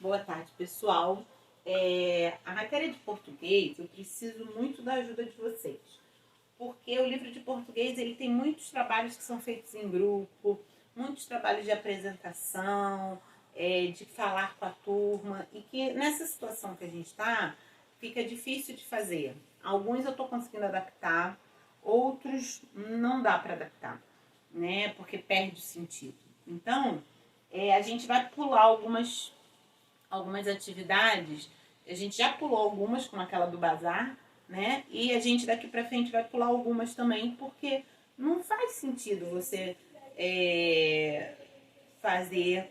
boa tarde, pessoal. A matéria de português, eu preciso muito da ajuda de vocês. Porque o livro de português, ele tem muitos trabalhos que são feitos em grupo, muitos trabalhos de apresentação, de falar com a turma, e que nessa situação que a gente está, fica difícil de fazer. Alguns eu estou conseguindo adaptar, outros não dá para adaptar, né? Porque perde o sentido. Então, a gente vai pular algumas atividades. A gente já pulou algumas, como aquela do bazar, né? E a gente daqui pra frente vai pular algumas também, porque não faz sentido você fazer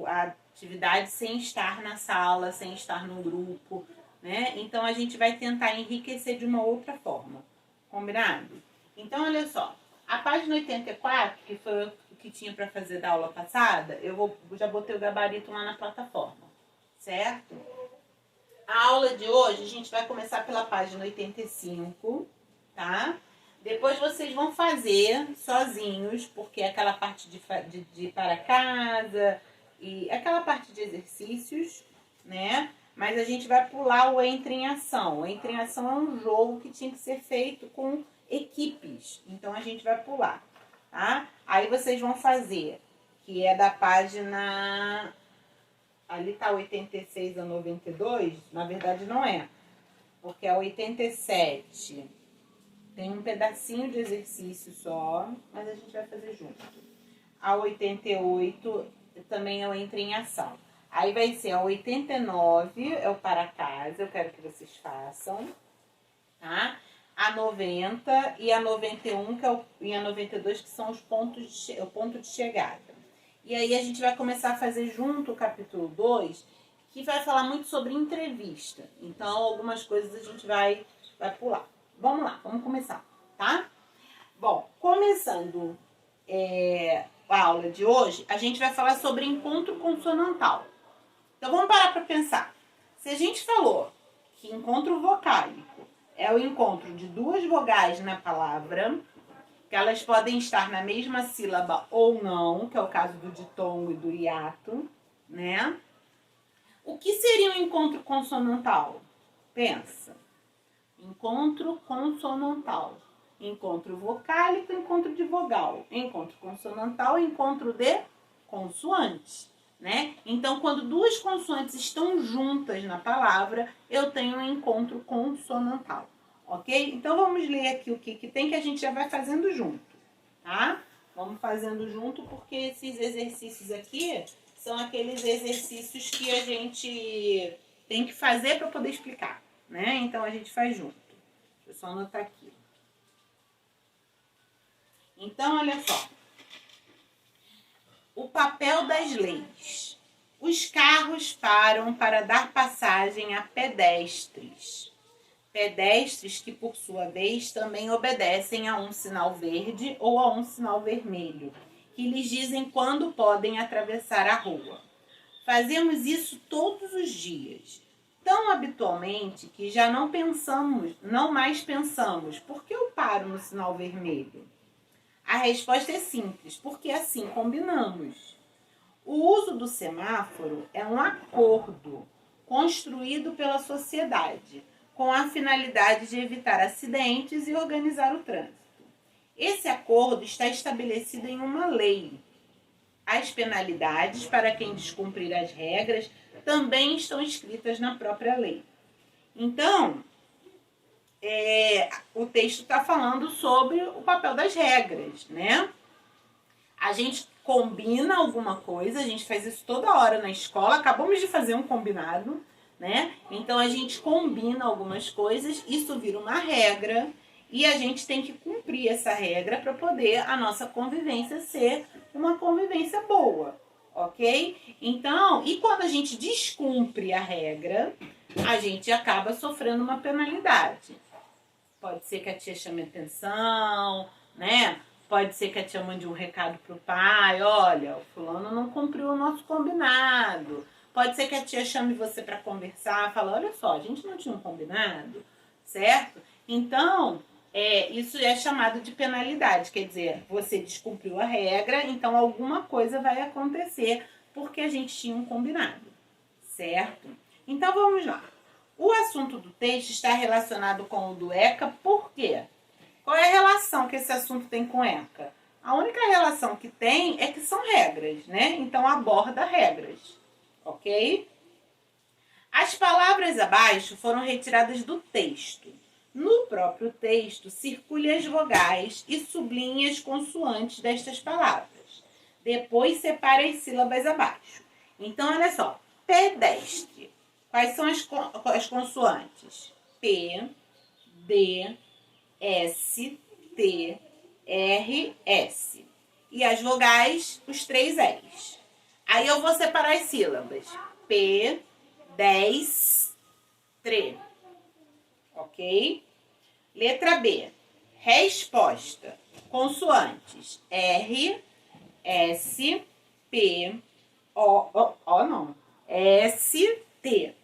a atividade sem estar na sala, sem estar no grupo, né? Então a gente vai tentar enriquecer de uma outra forma. Combinado? Então, olha só. A página 84, que foi o que tinha para fazer da aula passada, já botei o gabarito lá na plataforma, certo? A aula de hoje, a gente vai começar pela página 85, tá? Depois vocês vão fazer sozinhos, porque é aquela parte de ir para casa e aquela parte de exercícios, né? Mas a gente vai pular o Entre em Ação. O Entre em Ação é um jogo que tinha que ser feito com equipes. Então a gente vai pular, tá? Aí vocês vão fazer, que é da página... Ali tá 86 a 92, na verdade não é, porque é 87. Tem um pedacinho de exercício só, mas a gente vai fazer junto. A 88 também é o Entre em Ação. Aí vai ser a 89, é o para casa, eu quero que vocês façam, tá? A 90 e a 91 e a 92, que são o ponto de chegada. E aí a gente vai começar a fazer junto o capítulo 2, que vai falar muito sobre entrevista. Então, algumas coisas a gente vai pular. Vamos lá, vamos começar, tá? Bom, começando a aula de hoje, a gente vai falar sobre encontro consonantal. Então, vamos parar para pensar. Se a gente falou que encontro vocálico é o encontro de duas vogais na palavra, que elas podem estar na mesma sílaba ou não, que é o caso do ditongo e do hiato, né? O que seria um encontro consonantal? Pensa. Encontro consonantal. Encontro vocálico, encontro de vogal. Encontro consonantal, encontro de consoantes, né? Então, quando duas consoantes estão juntas na palavra, eu tenho um encontro consonantal. Ok? Então, vamos ler aqui o que tem, que a gente já vai fazendo junto, tá? Vamos fazendo junto, porque esses exercícios aqui são aqueles exercícios que a gente tem que fazer para poder explicar, né? Então, a gente faz junto. Deixa eu só anotar aqui. Então, olha só. O papel das leis. Os carros param para dar passagem a pedestres. Pedestres que, por sua vez, também obedecem a um sinal verde ou a um sinal vermelho, que lhes dizem quando podem atravessar a rua. Fazemos isso todos os dias, tão habitualmente que já não mais pensamos, por que eu paro no sinal vermelho? A resposta é simples, porque assim combinamos. O uso do semáforo é um acordo construído pela sociedade, com a finalidade de evitar acidentes e organizar o trânsito. Esse acordo está estabelecido em uma lei. As penalidades para quem descumprir as regras também estão escritas na própria lei. Então, o texto está falando sobre o papel das regras, né? A gente combina alguma coisa, a gente faz isso toda hora na escola, acabamos de fazer um combinado, né? Então a gente combina algumas coisas, isso vira uma regra e a gente tem que cumprir essa regra para poder a nossa convivência ser uma convivência boa, ok? Então, e quando a gente descumpre a regra, a gente acaba sofrendo uma penalidade. Pode ser que a tia chame atenção, né? Pode ser que a tia mande um recado pro pai, olha, o fulano não cumpriu o nosso combinado. Pode ser que a tia chame você para conversar, fala, olha só, a gente não tinha um combinado, certo? Então, isso é chamado de penalidade, quer dizer, você descumpriu a regra, então alguma coisa vai acontecer porque a gente tinha um combinado, certo? Então, vamos lá. O assunto do texto está relacionado com o do ECA, por quê? Qual é a relação que esse assunto tem com ECA? A única relação que tem é que são regras, né? Então, aborda regras, ok? As palavras abaixo foram retiradas do texto. No próprio texto, circule as vogais e sublinhe as consoantes destas palavras. Depois, separe as sílabas abaixo. Então, olha só. Pedestre. Quais são as consoantes? P, D, S, T, R, S. E as vogais, os 3 R's. Aí eu vou separar as sílabas. P, 10, 3. Ok? Letra B. Resposta. Consoantes. R, S, P, O não. S, T.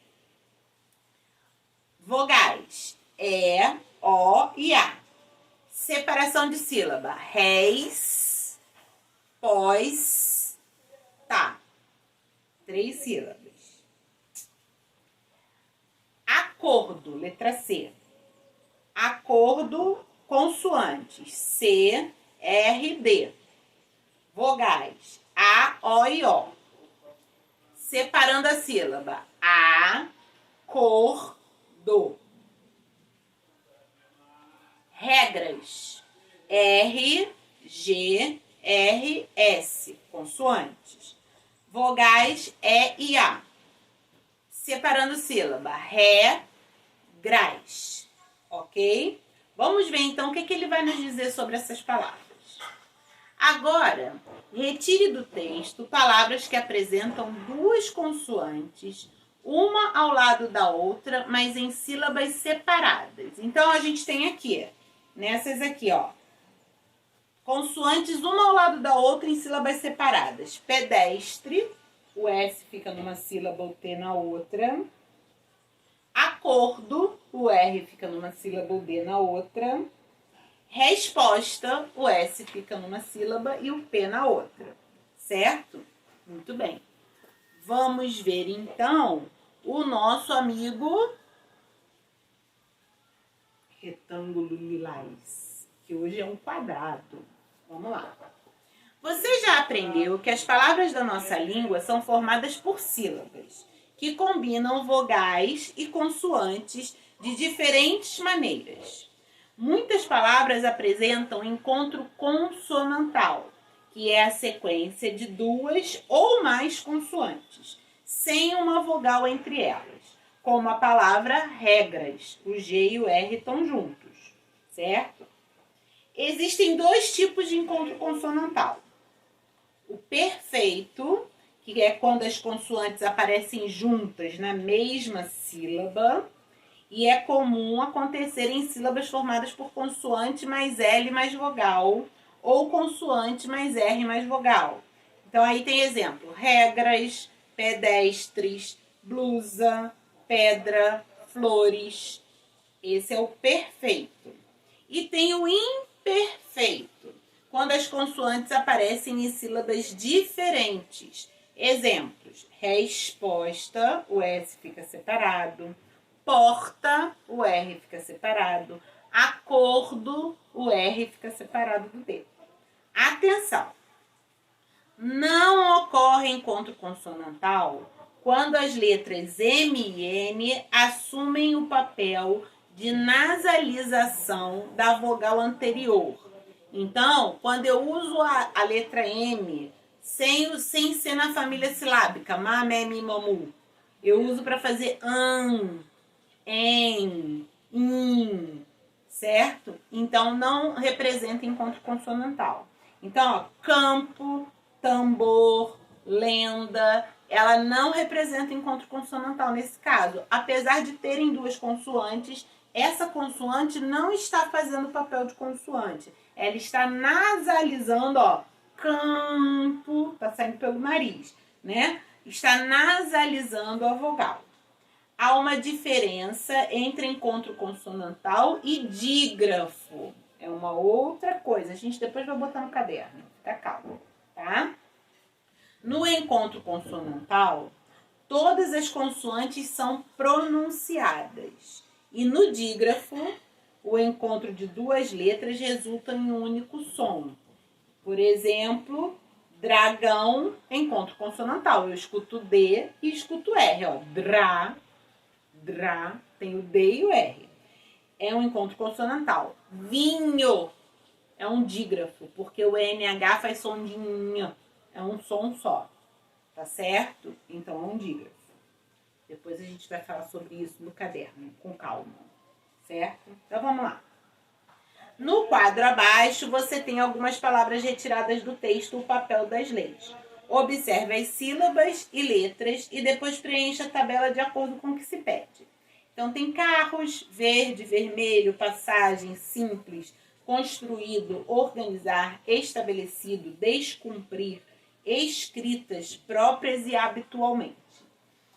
Vogais. E, O e A. Separação de sílaba. Réis, pós, tá. 3 sílabas. Acordo. Letra C. Acordo, consoantes. C, R, D. Vogais. A, O e O. Separando a sílaba. A, cor, do. Regras. R, G, R, S. Consoantes. Vogais E e A. Separando sílaba. Ré, grais. Ok? Vamos ver então o que ele vai nos dizer sobre essas palavras. Agora, retire do texto palavras que apresentam 2 consoantes, uma ao lado da outra, mas em sílabas separadas. Então, a gente tem aqui, nessas aqui, ó, consoantes uma ao lado da outra em sílabas separadas. Pedestre, o S fica numa sílaba, o T na outra. Acordo, o R fica numa sílaba, o D na outra. Resposta, o S fica numa sílaba e o P na outra. Certo? Muito bem. Vamos ver, então, o nosso amigo retângulo lilás, que hoje é um quadrado. Vamos lá. Você já aprendeu que as palavras da nossa língua são formadas por sílabas, que combinam vogais e consoantes de diferentes maneiras. Muitas palavras apresentam encontro consonantal, que é a sequência de 2 ou mais consoantes, sem uma vogal entre elas, como a palavra regras, o G e o R estão juntos, certo? Existem 2 tipos de encontro consonantal. O perfeito, que é quando as consoantes aparecem juntas na mesma sílaba, e é comum acontecer em sílabas formadas por consoante mais L mais vogal, ou consoante mais R mais vogal. Então, aí tem exemplo. Regras, pedestres, blusa, pedra, flores. Esse é o perfeito. E tem o imperfeito, quando as consoantes aparecem em sílabas diferentes. Exemplos. Resposta, o S fica separado. Porta, o R fica separado. Acordo, o R fica separado do D. Atenção! Não ocorre encontro consonantal quando as letras M e N assumem o papel de nasalização da vogal anterior. Então, quando eu uso a letra M sem ser na família silábica, ma, me, mi, mamu, eu uso para fazer em, in, certo? Então, não representa encontro consonantal. Então, ó, campo, tambor, lenda, ela não representa encontro consonantal nesse caso. Apesar de terem 2 consoantes, essa consoante não está fazendo o papel de consoante. Ela está nasalizando, ó, campo, tá saindo pelo nariz, né? Está nasalizando a vogal. Há uma diferença entre encontro consonantal e dígrafo. É uma outra coisa. A gente depois vai botar no caderno. Fica calmo, tá? No encontro consonantal, todas as consoantes são pronunciadas. E no dígrafo, o encontro de duas letras resulta em um único som. Por exemplo, dragão, encontro consonantal. Eu escuto D e escuto R. Ó. Drá, tem o D e o R. É um encontro consonantal. Vinho é um dígrafo, porque o NH faz som de nho. É um som só. Tá certo? Então é um dígrafo. Depois a gente vai falar sobre isso no caderno, com calma. Certo? Então vamos lá. No quadro abaixo, você tem algumas palavras retiradas do texto, o papel das leis. Observe as sílabas e letras e depois preencha a tabela de acordo com o que se pede. Então tem carros, verde, vermelho, passagem, simples, construído, organizar, estabelecido, descumprir, escritas, próprias e habitualmente.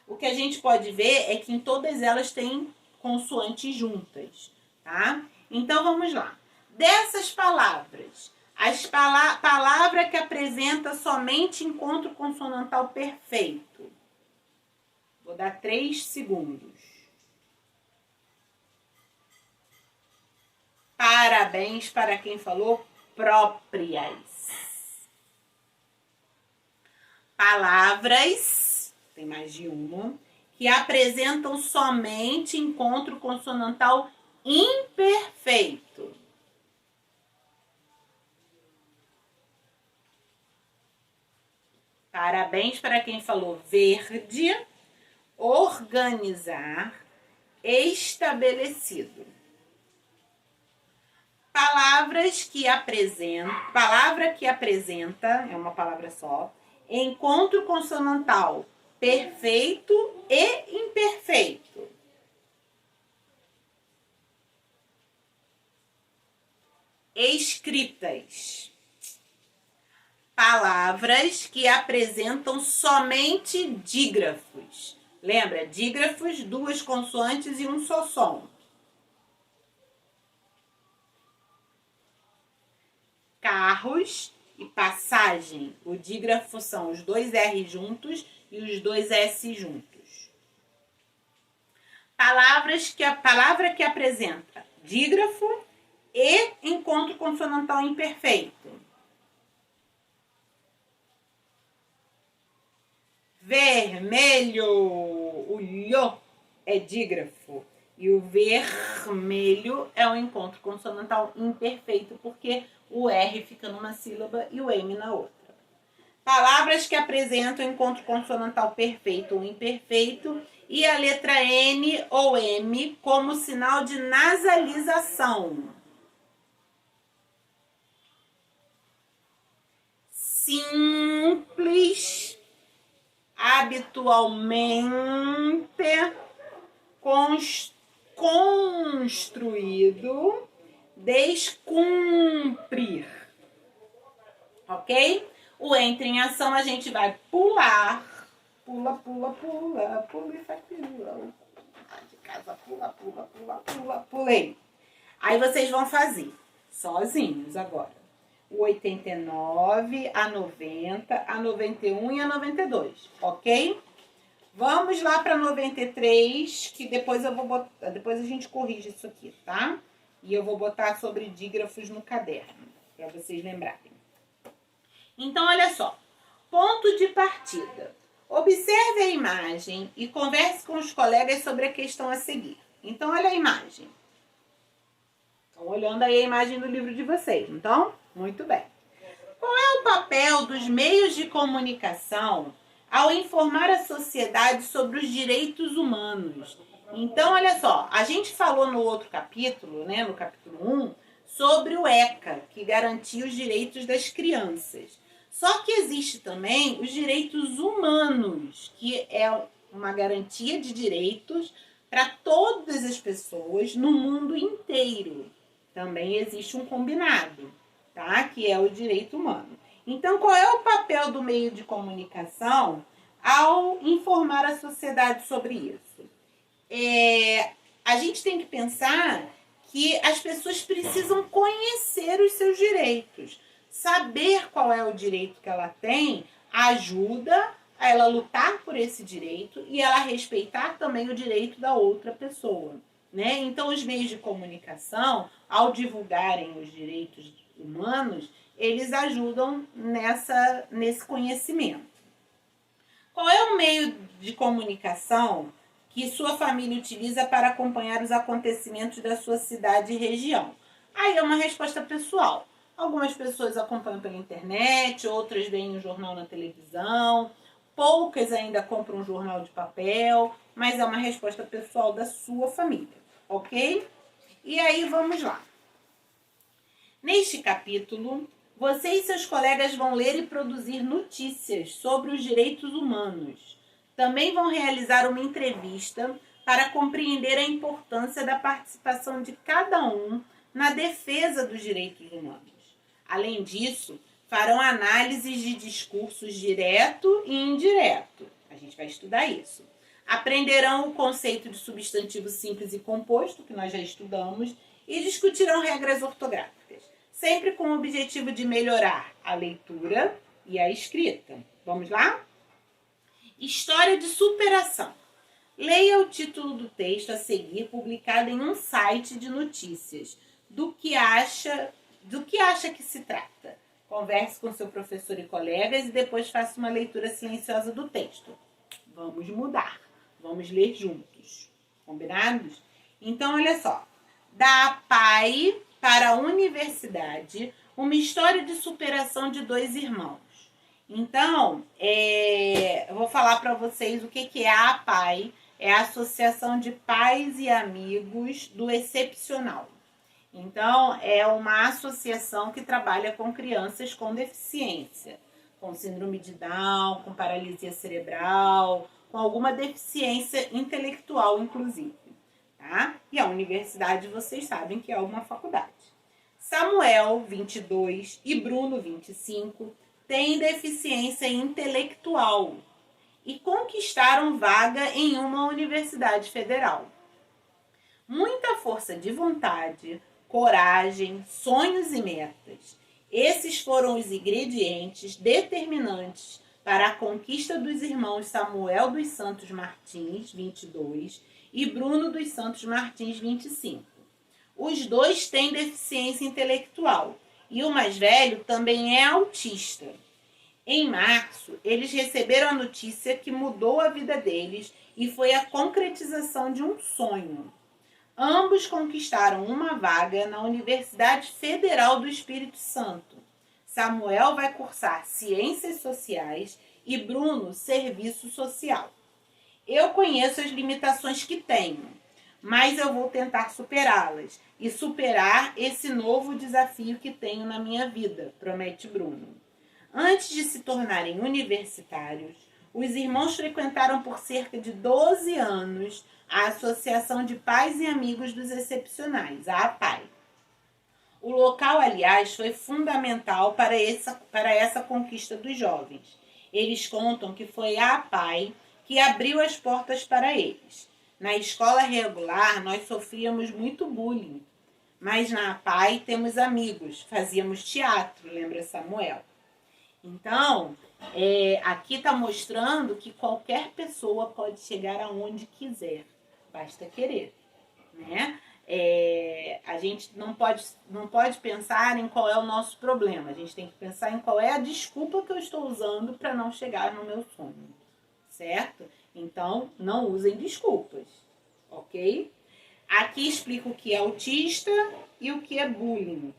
O que a gente pode ver é que em todas elas tem consoantes juntas, tá? Então vamos lá. Dessas palavras, palavra que apresenta somente encontro consonantal perfeito. Vou dar 3 segundos. Parabéns para quem falou próprias. Palavras, tem mais de uma, que apresentam somente encontro consonantal imperfeito. Parabéns para quem falou verde, organizar, estabelecido. Palavra que apresenta, é uma palavra só, encontro consonantal perfeito e imperfeito. Escritas. Palavras que apresentam somente dígrafos. Lembra? Dígrafos, 2 consoantes e um só som. Carros e passagem. O dígrafo são os 2 R juntos e os 2 S juntos. Palavra que apresenta dígrafo e encontro consonantal imperfeito. Vermelho. O lho é dígrafo. E o vermelho é um encontro consonantal imperfeito, porque o R fica numa sílaba e o M na outra. Palavras que apresentam encontro consonantal perfeito ou imperfeito e a letra N ou M como sinal de nasalização. Simples, habitualmente, construído, descumprir. Ok? O entra em ação a gente vai pular. Pula e faz pula. De casa, pula, pulei. Aí vocês vão fazer sozinhos agora. O 89, a 90, a 91 e a 92, ok? Vamos lá para 93, que depois eu vou botar, depois a gente corrige isso aqui, tá? E eu vou botar sobre dígrafos no caderno, para vocês lembrarem. Então, olha só. Ponto de partida. Observe a imagem e converse com os colegas sobre a questão a seguir. Então, olha a imagem. Estão olhando aí a imagem do livro de vocês, então? Muito bem. Qual é o papel dos meios de comunicação ao informar a sociedade sobre os direitos humanos? Então, olha só, a gente falou no outro capítulo, né, no capítulo 1, sobre o ECA, que garantia os direitos das crianças. Só que existe também os direitos humanos, que é uma garantia de direitos para todas as pessoas no mundo inteiro. Também existe um combinado, tá? Que é o direito humano. Então, qual é o papel do meio de comunicação ao informar a sociedade sobre isso? A gente tem que pensar que as pessoas precisam conhecer os seus direitos. Saber qual é o direito que ela tem ajuda a ela lutar por esse direito e ela respeitar também o direito da outra pessoa, né? Então, os meios de comunicação, ao divulgarem os direitos humanos, eles ajudam nesse conhecimento. Qual é o meio de comunicação que sua família utiliza para acompanhar os acontecimentos da sua cidade e região? Aí é uma resposta pessoal. Algumas pessoas acompanham pela internet, outras veem o jornal na televisão, poucas ainda compram um jornal de papel, mas é uma resposta pessoal da sua família, ok? E aí vamos lá. Neste capítulo, você e seus colegas vão ler e produzir notícias sobre os direitos humanos. Também vão realizar uma entrevista para compreender a importância da participação de cada um na defesa dos direitos humanos. Além disso, farão análises de discursos direto e indireto. A gente vai estudar isso. Aprenderão o conceito de substantivo simples e composto, que nós já estudamos, e discutirão regras ortográficas, sempre com o objetivo de melhorar a leitura e a escrita. Vamos lá? História de superação. Leia o título do texto a seguir, publicado em um site de notícias. Do que acha que se trata? Converse com seu professor e colegas e depois faça uma leitura silenciosa do texto. Vamos mudar. Vamos ler juntos. Combinados? Então, olha só. Da pai para a universidade, uma história de superação de dois irmãos. Então, eu vou falar para vocês o que é a APAE. É a Associação de Pais e Amigos do Excepcional. Então, é uma associação que trabalha com crianças com deficiência, com síndrome de Down, com paralisia cerebral, com alguma deficiência intelectual, inclusive. Tá? E a universidade, vocês sabem que é uma faculdade. Samuel, 22, e Bruno, 25, têm deficiência intelectual e conquistaram vaga em uma universidade federal. Muita força de vontade, coragem, sonhos e metas. Esses foram os ingredientes determinantes para a conquista dos irmãos Samuel dos Santos Martins, 22, e Bruno dos Santos Martins, 25. Os dois têm deficiência intelectual e o mais velho também é autista. Em março, eles receberam a notícia que mudou a vida deles e foi a concretização de um sonho. Ambos conquistaram uma vaga na Universidade Federal do Espírito Santo. Samuel vai cursar Ciências Sociais e Bruno, Serviço Social. Eu conheço as limitações que tenho, mas eu vou tentar superá-las e superar esse novo desafio que tenho na minha vida, promete Bruno. Antes de se tornarem universitários, os irmãos frequentaram por cerca de 12 anos a Associação de Pais e Amigos dos Excepcionais, a APAE. O local, aliás, foi fundamental para essa conquista dos jovens. Eles contam que foi a APAE que abriu as portas para eles. Na escola regular, nós sofríamos muito bullying, mas na APAE temos amigos, fazíamos teatro, lembra Samuel? Então, aqui está mostrando que qualquer pessoa pode chegar aonde quiser, basta querer, né? A gente não pode pensar em qual é o nosso problema, a gente tem que pensar em qual é a desculpa que eu estou usando para não chegar no meu sonho, certo? Então, não usem desculpas, ok? Aqui explica o que é autista e o que é bullying,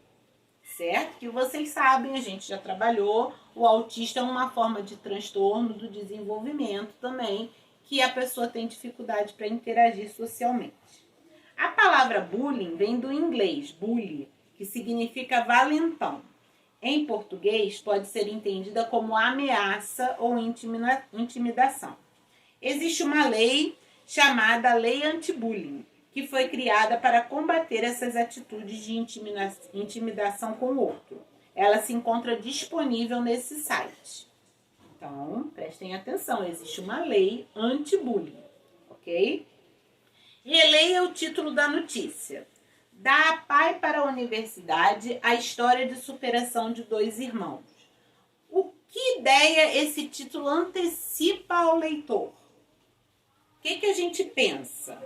certo? Que vocês sabem, a gente já trabalhou, o autista é uma forma de transtorno do desenvolvimento também, que a pessoa tem dificuldade para interagir socialmente. A palavra bullying vem do inglês, bully, que significa valentão. Em português, pode ser entendida como ameaça ou intimidação. Existe uma lei chamada Lei Anti-Bullying, que foi criada para combater essas atitudes de intimidação com o outro. Ela se encontra disponível nesse site. Então, prestem atenção, existe uma lei anti-bullying, ok? Releia o título da notícia. Da APAE para a universidade, a história de superação de dois irmãos. O Que ideia esse título antecipa ao leitor? O que a gente pensa?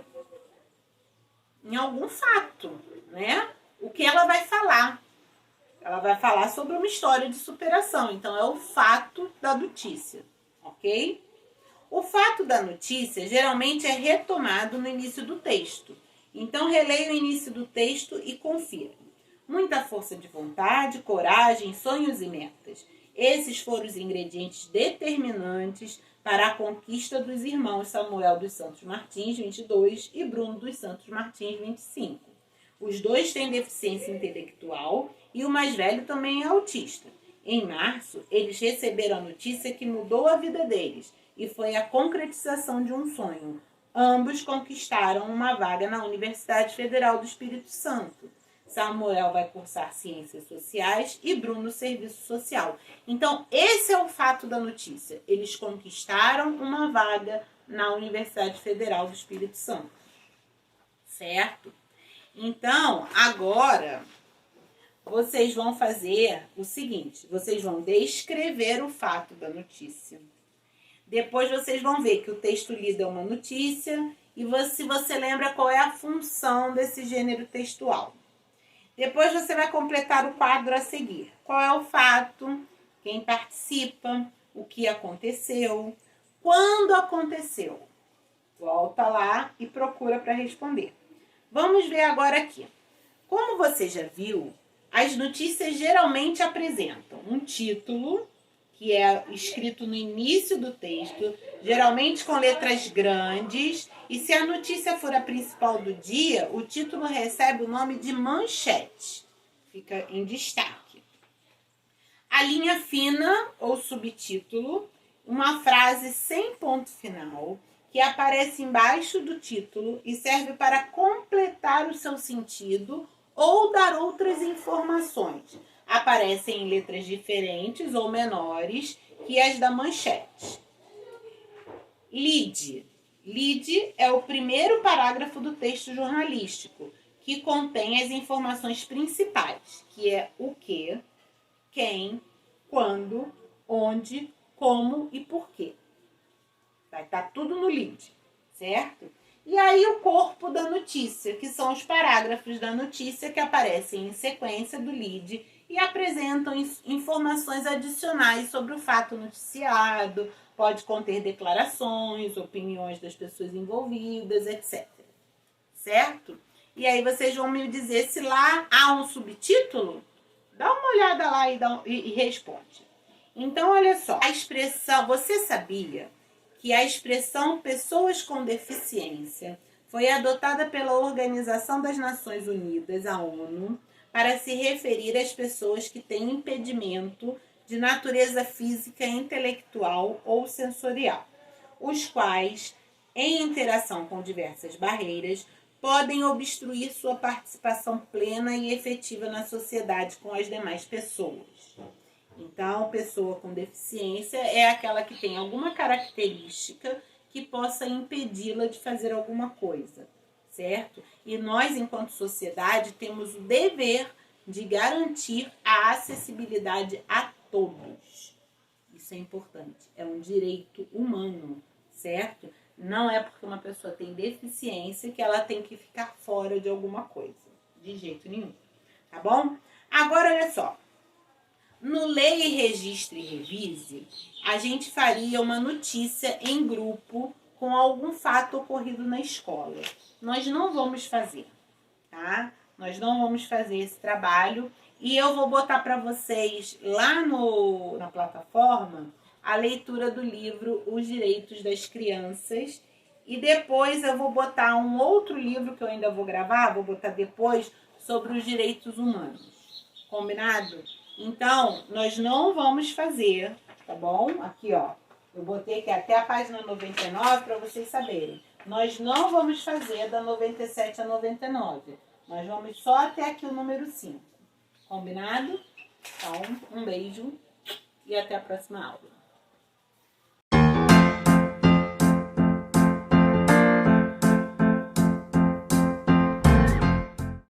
Em algum fato, né? O que ela vai falar? Ela vai falar sobre uma história de superação. Então, é o fato da notícia, ok? O fato da notícia geralmente é retomado no início do texto. Então, releia o início do texto e confira. Muita força de vontade, coragem, sonhos e metas. Esses foram os ingredientes determinantes para a conquista dos irmãos Samuel dos Santos Martins, 22, e Bruno dos Santos Martins, 25. Os dois têm deficiência intelectual e o mais velho também é autista. Em março, eles receberam a notícia que mudou a vida deles e foi a concretização de um sonho. Ambos conquistaram uma vaga na Universidade Federal do Espírito Santo. Samuel vai cursar Ciências Sociais e Bruno Serviço Social. Então, esse é o fato da notícia. Eles conquistaram uma vaga na Universidade Federal do Espírito Santo. Certo? Então, agora, vocês vão fazer o seguinte. Vocês vão descrever o fato da notícia. Depois vocês vão ver que o texto lido é uma notícia e se você lembra qual é a função desse gênero textual. Depois você vai completar o quadro a seguir. Qual é o fato, quem participa, o que aconteceu, quando aconteceu. Volta lá e procura para responder. Vamos ver agora aqui. Como você já viu, as notícias geralmente apresentam um título, que é escrito no início do texto, geralmente com letras grandes, e se a notícia for a principal do dia, o título recebe o nome de manchete, fica em destaque. A linha fina, ou subtítulo, uma frase sem ponto final, que aparece embaixo do título e serve para completar o seu sentido ou dar outras informações. Aparecem em letras diferentes ou menores que as da manchete. Lead. Lead é o primeiro parágrafo do texto jornalístico, que contém as informações principais, que é o que, quem, quando, onde, como e porquê. Vai estar tudo no lead, certo? E aí o corpo da notícia, que são os parágrafos da notícia que aparecem em sequência do lead e apresentam informações adicionais sobre o fato noticiado, pode conter declarações, opiniões das pessoas envolvidas, etc. Certo? E aí vocês vão me dizer se lá há um subtítulo? Dá uma olhada lá e responde. Então, olha só, a expressão, você sabia que a expressão pessoas com deficiência foi adotada pela Organização das Nações Unidas, a ONU, para se referir às pessoas que têm impedimento de natureza física, intelectual ou sensorial, os quais, em interação com diversas barreiras, podem obstruir sua participação plena e efetiva na sociedade com as demais pessoas. Então, pessoa com deficiência é aquela que tem alguma característica que possa impedi-la de fazer alguma coisa, certo? E nós, enquanto sociedade, temos o dever de garantir a acessibilidade a todos. Isso é importante, é um direito humano, certo? Não é porque uma pessoa tem deficiência que ela tem que ficar fora de alguma coisa, de jeito nenhum, tá bom? Agora, olha só. No Leia e Registre e Revise, a gente faria uma notícia em grupo com algum fato ocorrido na escola. Nós não vamos fazer, tá? Nós não vamos fazer esse trabalho e eu vou botar para vocês lá na plataforma a leitura do livro Os Direitos das Crianças e depois eu vou botar um outro livro que eu ainda vou gravar, vou botar depois, sobre os direitos humanos. Combinado? Então, nós não vamos fazer, tá bom? Aqui, ó, eu botei aqui até a página 99 para vocês saberem. Nós não vamos fazer da 97 a 99. Nós vamos só até aqui o número 5. Combinado? Então, um beijo e até a próxima aula.